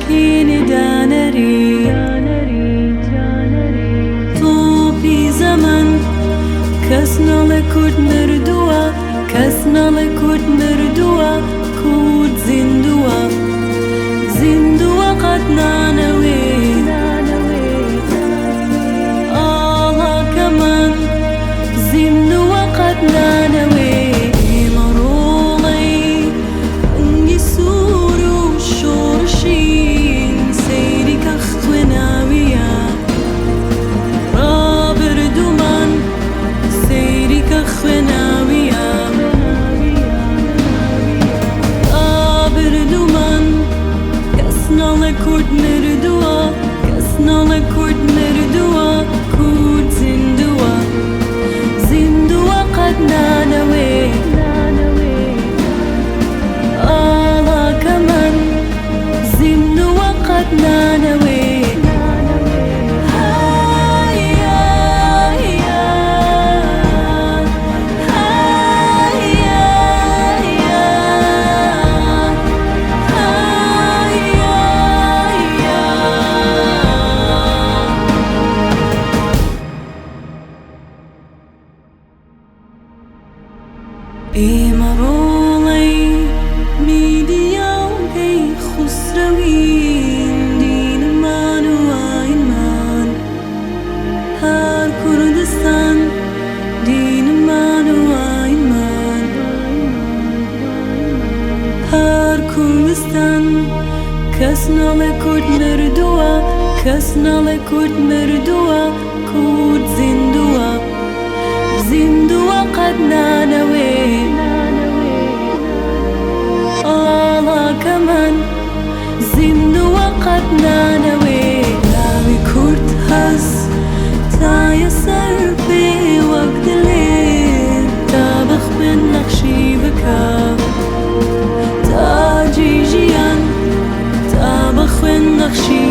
هینی دانری توپی زمان کس ناله کورد مردووە کەس ناڵێ کورد مردووە کورد زیندووە قەت نانەوێ ئاڵاکەمان زیندووە قەت نانەوێ ئێمە ڕۆڵەی ئەنگی سوور و شۆڕشین سەیری کە خوێناویە ڕابردوومان سەیری کە خوێناویە کورد مردووە کەس ناڵێ کورد مردووە کورد زیندووە قەت نانەوێ ئاڵاکەمان زیندووە قەت نانەوێ ئێمە ڕۆڵەی میدیا و گەی خوسرەوین دینمان و ئاینمان هەر کوردستان دینمان و ئاینمان هەر کوردستان کەس ناڵێ کورد مردووە کەس ناڵێ کورد مردووە کورد زیندووە قەت نانەوێ ئاڵاکەمان زیندووە قەت نانەوێ لاوی کورد هەست تایە سەر پێ وەک دلێت تا بخوێن نەخشی بکە تاجی ژیان تا بخوێن نەخشی